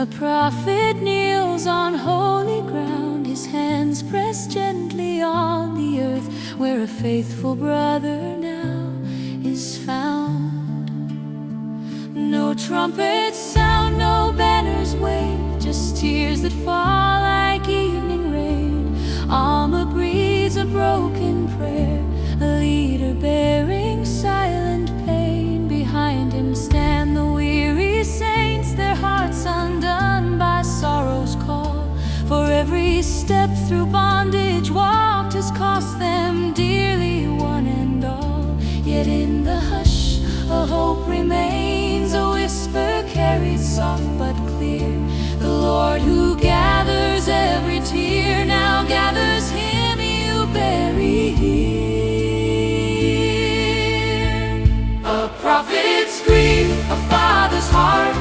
A prophet kneels on holy ground, his hands pressed gently on the earth, where a faithful brother now is found. No trumpets sound, no banners wave, just tears that fall like evening rain. Alma breathes a broken prayer, a leader bearing silent pain. Behind him stand the weary saints, their hearts undone by sorrow's call. For every step through bondage walked has cost them dearly, one and all. Yet in the hush a hope remains, a whisper carried soft but clear. The Lord who gathers every tear now gathers him you bury here. A prophet's grief, a father's heart,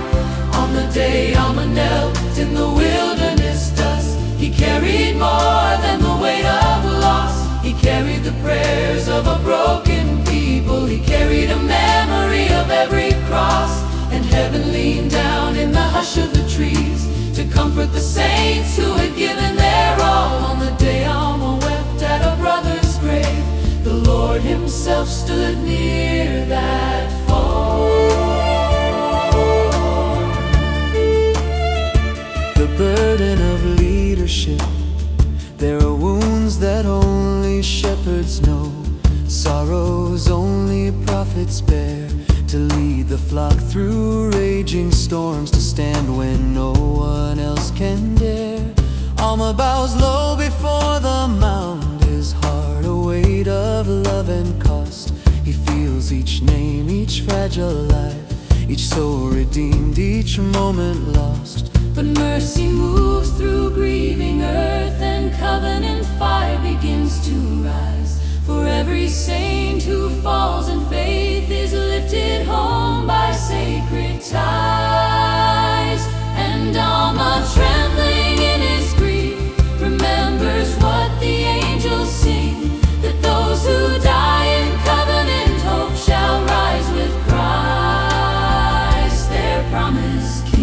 on the day Alma knelt in the wilderness dust. He carried more than the weight of loss. He carried the prayers of a broken people. He carried a memory of every cross. And heaven leaned down in the hush of the trees to comfort the saints who had given their all. On the day Alma wept at a brother's grave, the Lord himself stood near that fall. The burden of leadership, there are wounds that only shepherds know, sorrows only prophets bear, to lead the flock through raging storms, to stand when no one else can dare. Alma bows low before the mound, his heart a weight of love and cost. He feels each name, each fragile life, each soul redeemed, each moment lost. But mercy moves through grieving earth, and covenant fire begins to rise. For every saint who falls in faith is lifted home by sacred ties. And Alma, trembling in his grief, remembers what the angels sing, that those who die in covenant hope shall rise with Christ, their promised King.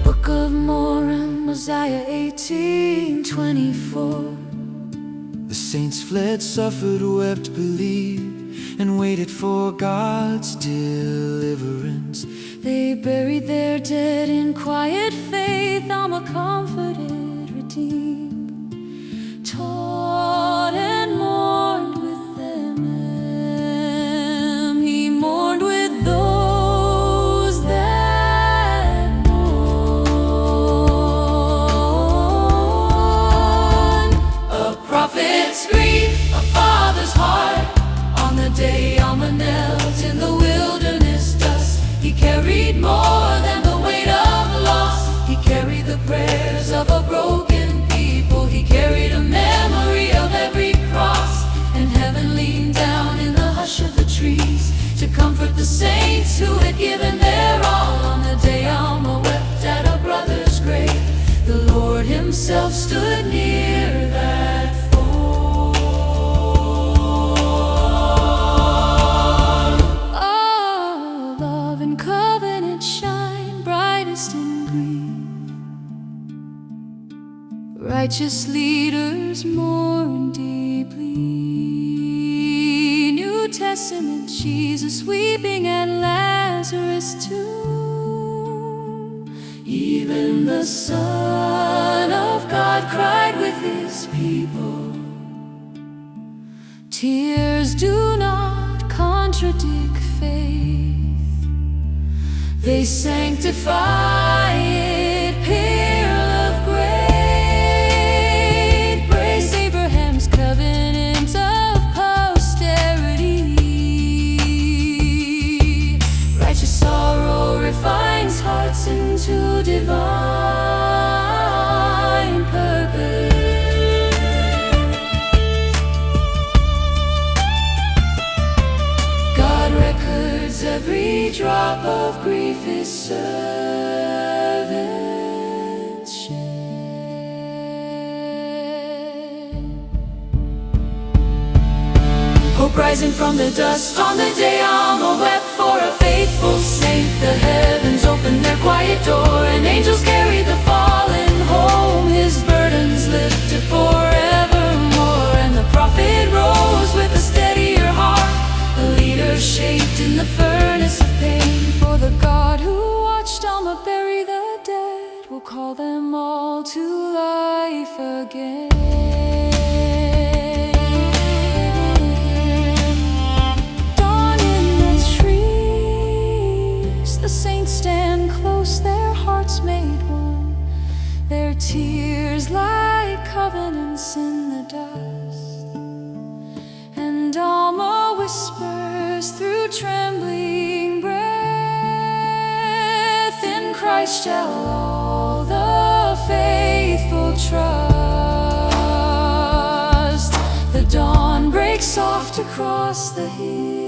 Book of Mormon, Mosiah 18:24. The saints fled, suffered, wept, believed, and waited for God's deliverance. They buried their dead in quiet faith. Alma comforted, redeemed, taught and mourned with them. He mourned with those that mourn. A prophet's grief, a father's heart, on the day Alma knelt in the wilderness dust. He carried more than the weight of loss. He carried the prayers of a broken people. He carried a memory of every cross. And heaven leaned down in the hush of the trees to comfort the saints who had given their all. On the day Alma wept at a brother's grave, the Lord himself stood near that fall. Oh, love and covenant shine brightest in grief. Righteous leaders mourn deeply. New Testament Jesus weeping at Lazarus' tomb. Even the Son of God cried with his people. Tears do not contradict faith, they sanctify it. Pearl of great praise, Abraham's covenant of posterity. Righteous sorrow refines hearts into divine purpose. drop of grief his servants shed. Hope rising from the dust on the day Alma wept for a faithful saint. The heavens opened their quiet door, and angels carried the fallen home. His burdens lifted forevermore, and the prophet rose with a steadier heart, a leader shaped in the furnace of pain. For the God who watched Alma bury the dead will call them all to life again. Dawn in the trees, the saints stand close, their hearts made one, their tears like covenants in the dust. And Alma whispers through trembling breath, in Christ shall all the faithful trust. The dawn breaks soft across the hill,